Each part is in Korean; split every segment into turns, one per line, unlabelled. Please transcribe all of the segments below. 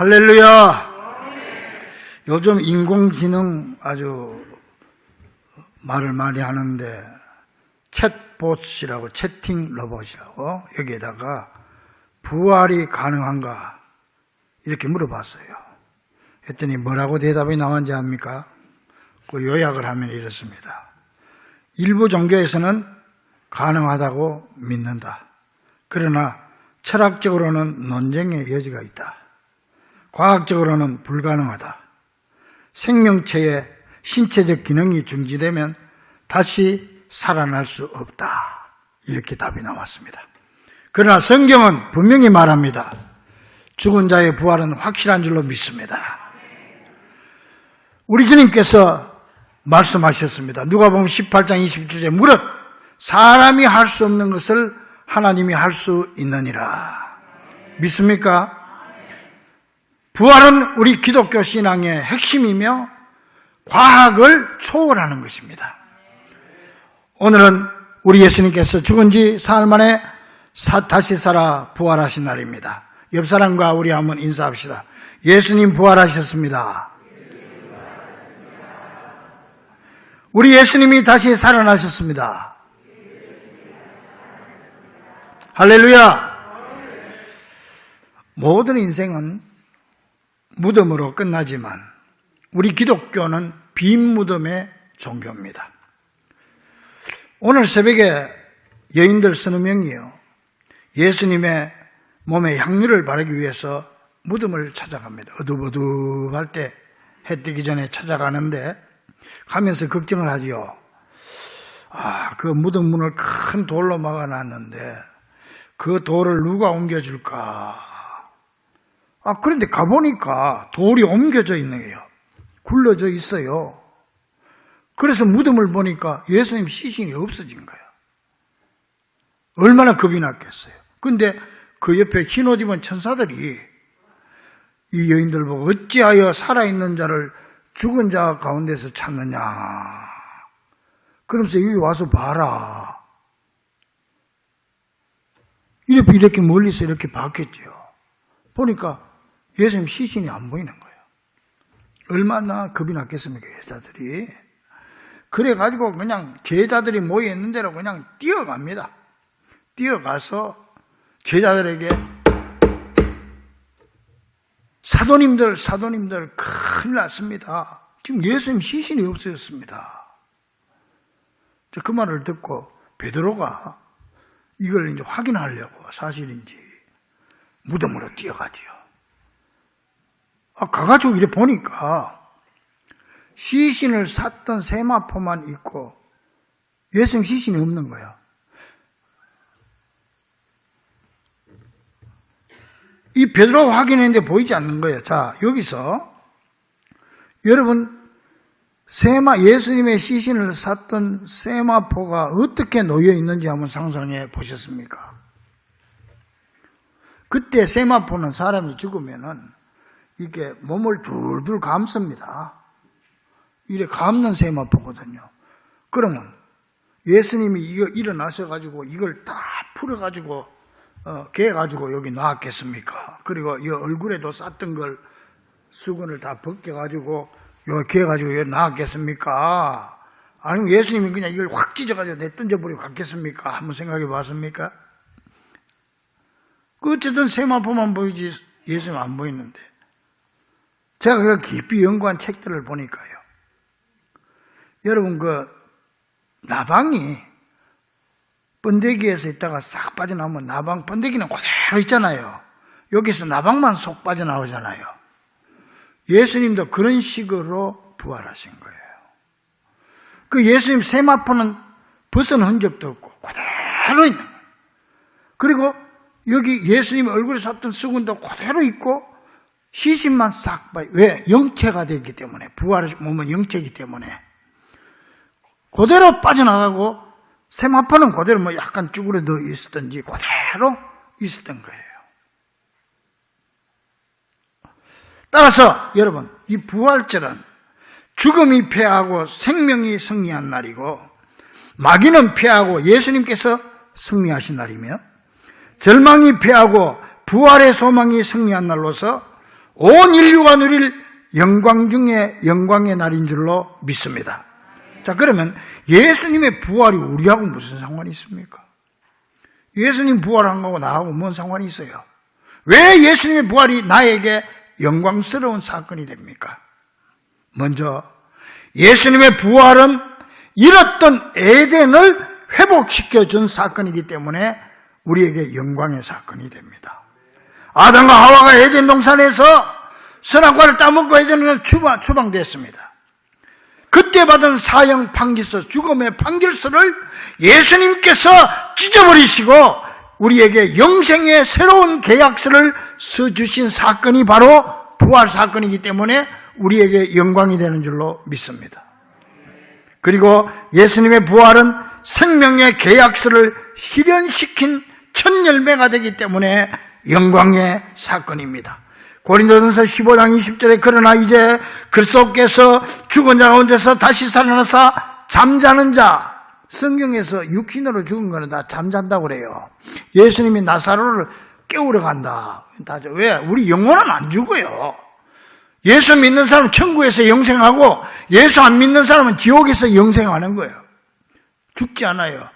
할렐루야. 요즘 인공지능 아주 말을 많이 하는데 챗봇이라고, 채팅 로봇이라고, 여기에다가 부활이 가능한가 이렇게 물어봤어요. 했더니 뭐라고 대답이 나왔는지 압니까? 그 요약을 하면 이렇습니다. 일부 종교에서는 가능하다고 믿는다. 그러나 철학적으로는 논쟁의 여지가 있다. 과학적으로는 불가능하다. 생명체의 신체적 기능이 중지되면 다시 살아날 수 없다. 이렇게 답이 나왔습니다. 그러나 성경은 분명히 말합니다. 죽은 자의 부활은 확실한 줄로 믿습니다. 우리 주님께서 말씀하셨습니다. 누가복음 18장 27절에 무릇 사람이 할 수 없는 것을 하나님이 할 수 있느니라. 믿습니까? 부활은 우리 기독교 신앙의 핵심이며 과학을 초월하는 것입니다. 오늘은 우리 예수님께서 죽은 지 사흘 만에 다시 살아 부활하신 날입니다. 옆 사람과 우리 한번 인사합시다. 예수님 부활하셨습니다. 우리 예수님이 다시 살아나셨습니다. 할렐루야. 모든 인생은 무덤으로 끝나지만 우리 기독교는 빈 무덤의 종교입니다. 오늘 새벽에 여인들 서너 명이요, 예수님의 몸에 향유를 바르기 위해서 무덤을 찾아갑니다. 어둑어둑할 때 해 뜨기 전에 찾아가는데 가면서 걱정을 하지요. 그 무덤 문을 큰 돌로 막아놨는데 그 돌을 누가 옮겨줄까? 그런데 가보니까 돌이 옮겨져 있는 거예요. 굴러져 있어요. 그래서 무덤을 보니까 예수님 시신이 없어진 거예요. 얼마나 겁이 났겠어요. 그런데 그 옆에 흰 옷 입은 천사들이 이 여인들 보고 어찌하여 살아있는 자를 죽은 자 가운데서 찾느냐. 그러면서 여기 와서 봐라. 이렇게 멀리서 이렇게 봤겠죠. 보니까 예수님 시신이 안 보이는 거예요. 얼마나 겁이 났겠습니까, 여자들이. 그래가지고 그냥 제자들이 모여있는 대로 그냥 뛰어갑니다. 뛰어가서 제자들에게 사도님들 큰일 났습니다. 지금 예수님 시신이 없어졌습니다. 그 말을 듣고 베드로가 이걸 이제 확인하려고 사실인지 무덤으로 뛰어가지요. 가가지고 이래 보니까 시신을 샀던 세마포만 있고 예수님 시신이 없는 거예요. 이 베드로가 확인했는데 보이지 않는 거예요. 자, 여기서 여러분 예수님의 시신을 샀던 세마포가 어떻게 놓여 있는지 한번 상상해 보셨습니까? 그때 세마포는 사람이 죽으면은 이게 몸을 둘둘 감습니다. 이래 감는 세마포거든요. 그러면 예수님이 이거 일어나셔가지고 이걸 다 풀어가지고 개가지고 여기 놔왔겠습니까? 그리고 이 얼굴에도 쌌던 걸 수건을 다 벗겨가지고 요 개가지고 여기 놔왔겠습니까? 아니면 예수님이 그냥 이걸 확 찢어가지고 던져버리고 갔겠습니까? 한번 생각해 봤습니까? 어쨌든 세마포만 보이지 예수님 안 보이는데, 제가 그 깊이 연구한 책들을 보니까요, 여러분 나방이 번데기에서 있다가 싹 빠져나오면 나방 번데기는 그대로 있잖아요. 여기서 나방만 쏙 빠져나오잖아요. 예수님도 그런 식으로 부활하신 거예요. 그 예수님 세마포는 벗은 흔적도 없고 그대로 있는 거예요. 그리고 여기 예수님 얼굴에 샀던 수건도 그대로 있고 시신만 싹 빠져. 왜? 영체가 되기 때문에, 부활의 몸은 영체이기 때문에 그대로 빠져나가고, 세마포는 그대로 약간 쭈그러져 있었던지 그대로 있었던 거예요. 따라서 여러분, 이 부활절은 죽음이 패하고 생명이 승리한 날이고, 마귀는 패하고 예수님께서 승리하신 날이며, 절망이 패하고 부활의 소망이 승리한 날로서 온 인류가 누릴 영광 중에 영광의 날인 줄로 믿습니다. 자, 그러면 예수님의 부활이 우리하고 무슨 상관이 있습니까? 예수님 부활한 거하고 나하고 뭔 상관이 있어요? 왜 예수님의 부활이 나에게 영광스러운 사건이 됩니까? 먼저 예수님의 부활은 잃었던 에덴을 회복시켜준 사건이기 때문에 우리에게 영광의 사건이 됩니다. 아담과 하와가 에덴 동산에서 선악과를 따먹고 에덴은 추방됐습니다. 그때 받은 사형 판결서, 죽음의 판결서를 예수님께서 찢어버리시고 우리에게 영생의 새로운 계약서를 써주신 사건이 바로 부활 사건이기 때문에 우리에게 영광이 되는 줄로 믿습니다. 그리고 예수님의 부활은 생명의 계약서를 실현시킨 첫 열매가 되기 때문에 영광의 사건입니다. 고린도전서 15장 20절에 그러나 이제 그리스도께서 죽은 자 가운데서 다시 살아나사 잠자는 자, 성경에서 육신으로 죽은 거는 다 잠잔다고 그래요. 예수님이 나사로를 깨우러 간다. 왜? 우리 영혼은 안 죽어요. 예수 믿는 사람은 천국에서 영생하고 예수 안 믿는 사람은 지옥에서 영생하는 거예요. 죽지 않아요.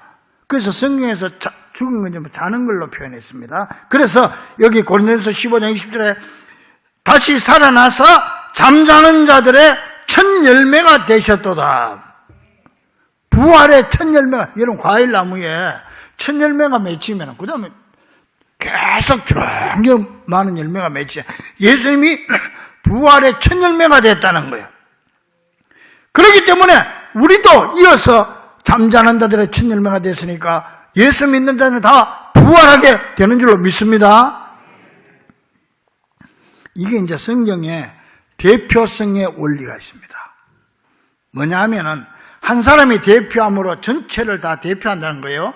그래서 성경에서 죽은 건 좀 자는 걸로 표현했습니다. 그래서 여기 고린도전서 15장 20절에 다시 살아나서 잠자는 자들의 첫 열매가 되셨도다. 부활의 첫 열매가, 여러분 과일나무에 첫 열매가 맺히면 그 다음에 계속 주렁주렁 많은 열매가 맺혀요. 예수님이 부활의 첫 열매가 됐다는 거예요. 그렇기 때문에 우리도 이어서 잠자는 자들의 첫 열매가 됐으니까 예수 믿는 자는 다 부활하게 되는 줄로 믿습니다. 이게 이제 성경에 대표성의 원리가 있습니다. 뭐냐 하면은 한 사람이 대표함으로 전체를 다 대표한다는 거예요.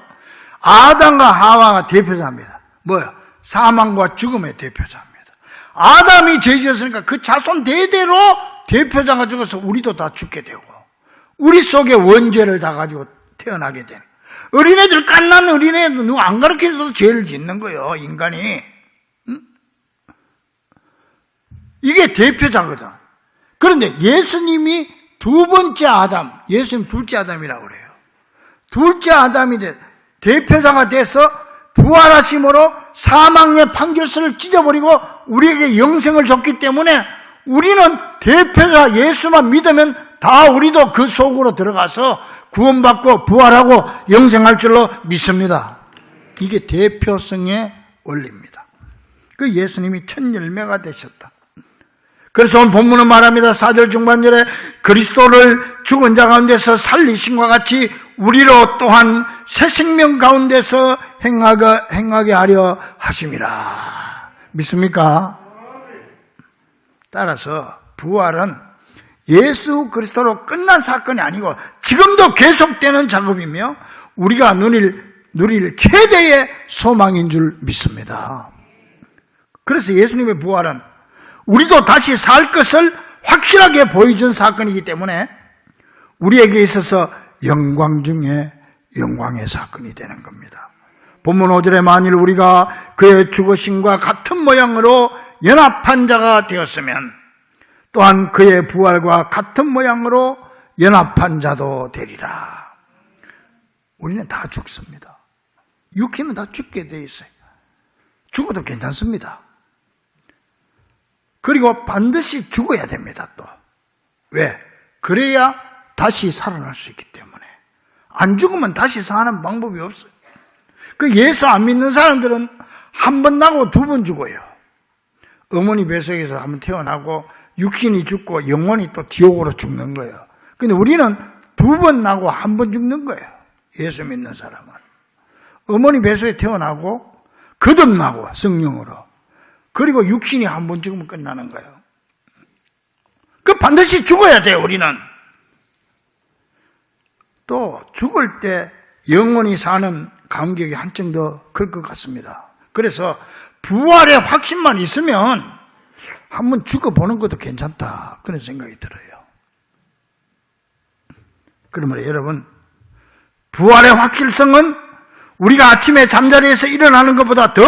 아담과 하와가 대표자입니다. 뭐요? 사망과 죽음의 대표자입니다. 아담이 죄 지었으니까 그 자손 대대로 대표자가 죽어서 우리도 다 죽게 되고 우리 속에 원죄를 다 가지고 태어나게 되는, 어린애들 갓난 어린애도 누구 안 가르쳐줘도 죄를 짓는 거예요, 인간이. 응? 이게 대표자거든. 그런데 예수님이 두 번째 아담, 예수님 둘째 아담이라고 그래요. 둘째 아담이 대표자가 돼서 부활하심으로 사망의 판결서를 찢어버리고 우리에게 영생을 줬기 때문에 우리는 대표자 예수만 믿으면 다 우리도 그 속으로 들어가서 구원받고 부활하고 영생할 줄로 믿습니다. 이게 대표성의 원리입니다. 그 예수님이 첫 열매가 되셨다. 그래서 오늘 본문은 말합니다. 4절 중반절에 그리스도를 죽은 자 가운데서 살리심과 같이 우리로 또한 새 생명 가운데서 행하게 하려 하심이라. 믿습니까? 따라서 부활은 예수 그리스도로 끝난 사건이 아니고 지금도 계속되는 작업이며 우리가 누릴 최대의 소망인 줄 믿습니다. 그래서 예수님의 부활은 우리도 다시 살 것을 확실하게 보여준 사건이기 때문에 우리에게 있어서 영광 중에 영광의 사건이 되는 겁니다. 본문 5절에 만일 우리가 그의 죽으심과 같은 모양으로 연합한 자가 되었으면 또한 그의 부활과 같은 모양으로 연합한 자도 되리라. 우리는 다 죽습니다. 육신은 다 죽게 돼 있어요. 죽어도 괜찮습니다. 그리고 반드시 죽어야 됩니다, 또. 왜? 그래야 다시 살아날 수 있기 때문에. 안 죽으면 다시 사는 방법이 없어요. 그 예수 안 믿는 사람들은 한 번 나고 두 번 죽어요. 어머니 뱃속에서 한 번 태어나고 육신이 죽고 영혼이 또 지옥으로 죽는 거예요. 근데 우리는 두 번 나고 한 번 죽는 거예요. 예수 믿는 사람은. 어머니 뱃속에 태어나고 거듭나고 성령으로. 그리고 육신이 한 번 죽으면 끝나는 거예요. 그 반드시 죽어야 돼요, 우리는. 또 죽을 때 영원히 사는 감격이 한층 더 클 것 같습니다. 그래서 부활의 확신만 있으면 한번 죽어보는 것도 괜찮다, 그런 생각이 들어요. 그러므로 여러분, 부활의 확실성은 우리가 아침에 잠자리에서 일어나는 것보다 더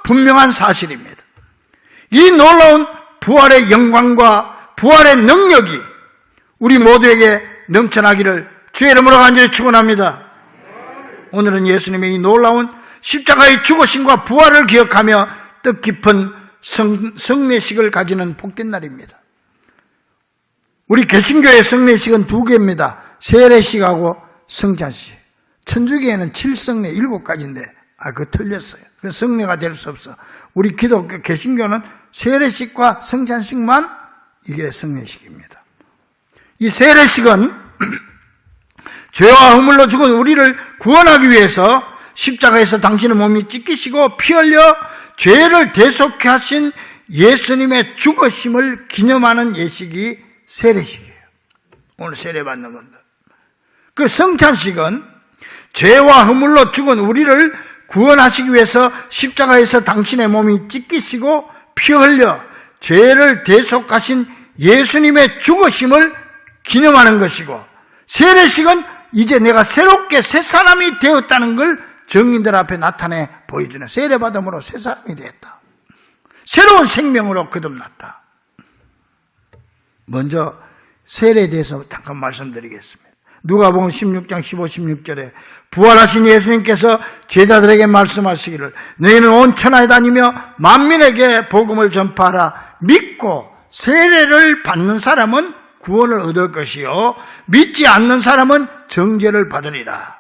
분명한 사실입니다. 이 놀라운 부활의 영광과 부활의 능력이 우리 모두에게 넘쳐나기를 주의 이름으로 간절히 축원합니다. 오늘은 예수님의 이 놀라운 십자가의 죽으심과 부활을 기억하며 뜻깊은 성례식을 가지는 복된 날입니다. 우리 개신교의 성례식은 두 개입니다. 세례식하고 성찬식. 천주교에는 7성례 7가지인데 그거 틀렸어요. 그 성례가 될 수 없어. 우리 기독교 개신교는 세례식과 성찬식만 이게 성례식입니다. 이 세례식은 죄와 허물로 죽은 우리를 구원하기 위해서 십자가에서 당신의 몸이 찢기시고 피 흘려 죄를 대속케 하신 예수님의 죽으심을 기념하는 예식이 세례식이에요. 오늘 세례받는 분들. 그 성찬식은 죄와 허물로 죽은 우리를 구원하시기 위해서 십자가에서 당신의 몸이 찢기시고 피 흘려 죄를 대속하신 예수님의 죽으심을 기념하는 것이고, 세례식은 이제 내가 새롭게 새 사람이 되었다는 걸 정인들 앞에 나타내 보여주는, 세례받음으로 새 사람이 되었다, 새로운 생명으로 거듭났다. 먼저 세례에 대해서 잠깐 말씀드리겠습니다. 누가복음 16장 15, 16절에 부활하신 예수님께서 제자들에게 말씀하시기를 너희는 온 천하에 다니며 만민에게 복음을 전파하라. 믿고 세례를 받는 사람은 구원을 얻을 것이요 믿지 않는 사람은 정죄를 받으리라.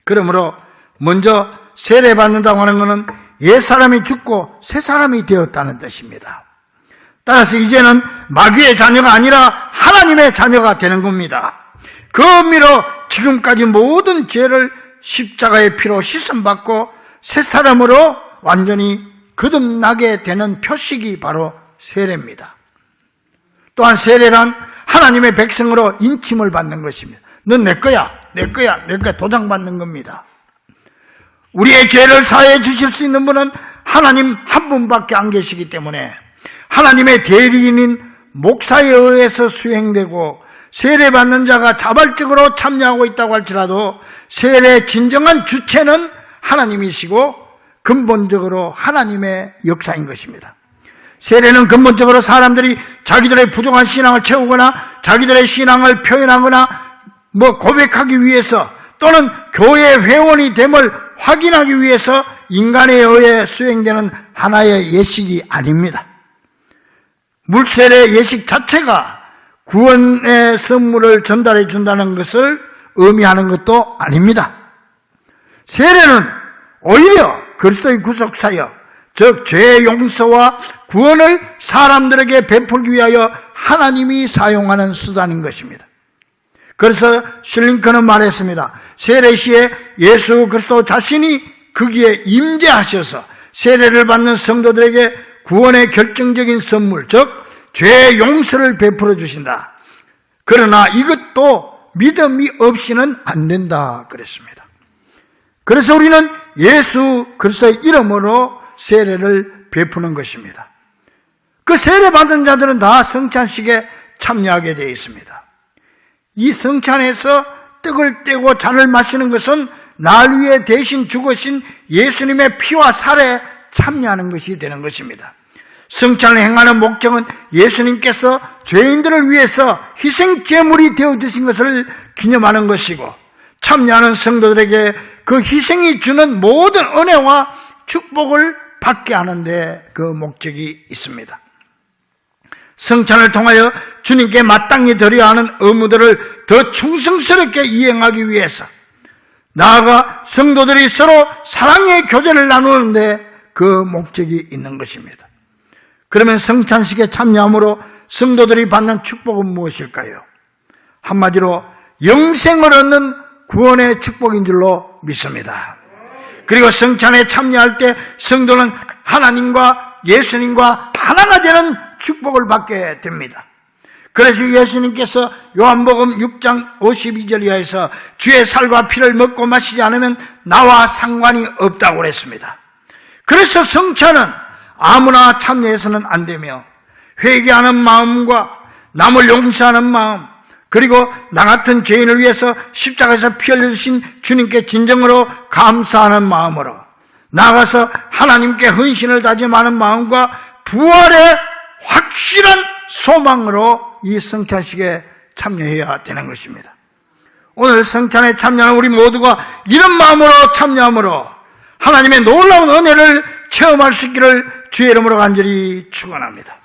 그러므로 먼저 세례 받는다고 하는 것은 옛사람이 죽고 새 사람이 되었다는 뜻입니다. 따라서 이제는 마귀의 자녀가 아니라 하나님의 자녀가 되는 겁니다. 그 의미로 지금까지 모든 죄를 십자가의 피로 씻음받고 새 사람으로 완전히 거듭나게 되는 표식이 바로 세례입니다. 또한 세례란 하나님의 백성으로 인침을 받는 것입니다. 넌 내 거야, 내 거야, 내 거야 도장받는 겁니다. 우리의 죄를 사해 주실 수 있는 분은 하나님 한 분밖에 안 계시기 때문에 하나님의 대리인인 목사에 의해서 수행되고 세례받는 자가 자발적으로 참여하고 있다고 할지라도 세례의 진정한 주체는 하나님이시고 근본적으로 하나님의 역사인 것입니다. 세례는 근본적으로 사람들이 자기들의 부족한 신앙을 채우거나 자기들의 신앙을 표현하거나 고백하기 위해서 또는 교회 회원이 됨을 확인하기 위해서 인간에 의해 수행되는 하나의 예식이 아닙니다. 물세례 예식 자체가 구원의 선물을 전달해 준다는 것을 의미하는 것도 아닙니다. 세례는 오히려 그리스도의 구속사역, 즉 죄의 용서와 구원을 사람들에게 베풀기 위하여 하나님이 사용하는 수단인 것입니다. 그래서 슐링크는 말했습니다. 세례 시에 예수 그리스도 자신이 거기에 임재하셔서 세례를 받는 성도들에게 구원의 결정적인 선물, 즉 죄의 용서를 베풀어 주신다. 그러나 이것도 믿음이 없이는 안 된다 그랬습니다. 그래서 우리는 예수 그리스도의 이름으로 세례를 베푸는 것입니다. 그 세례 받은 자들은 다 성찬식에 참여하게 되어 있습니다. 이 성찬에서 떡을 떼고 잔을 마시는 것은 날 위해 대신 죽으신 예수님의 피와 살에 참여하는 것이 되는 것입니다. 성찬을 행하는 목적은 예수님께서 죄인들을 위해서 희생 제물이 되어주신 것을 기념하는 것이고, 참여하는 성도들에게 그 희생이 주는 모든 은혜와 축복을 받게 하는데 그 목적이 있습니다. 성찬을 통하여 주님께 마땅히 드려야 하는 의무들을 더 충성스럽게 이행하기 위해서, 나아가 성도들이 서로 사랑의 교제를 나누는데 그 목적이 있는 것입니다. 그러면 성찬식에 참여함으로 성도들이 받는 축복은 무엇일까요? 한마디로 영생을 얻는 구원의 축복인 줄로 믿습니다. 그리고 성찬에 참여할 때 성도는 하나님과 예수님과 하나가 되는 축복을 받게 됩니다. 그래서 예수님께서 요한복음 6장 52절 이하에서 주의 살과 피를 먹고 마시지 않으면 나와 상관이 없다고 그랬습니다. 그래서 성찬은 아무나 참여해서는 안 되며, 회개하는 마음과 남을 용서하는 마음, 그리고 나 같은 죄인을 위해서 십자가에서 피 흘려주신 주님께 진정으로 감사하는 마음으로 나아가서 하나님께 헌신을 다짐하는 마음과 부활의 확신 소망으로 이 성찬식에 참여해야 되는 것입니다. 오늘 성찬에 참여하는 우리 모두가 이런 마음으로 참여함으로 하나님의 놀라운 은혜를 체험할 수 있기를 주의 이름으로 간절히 축원합니다.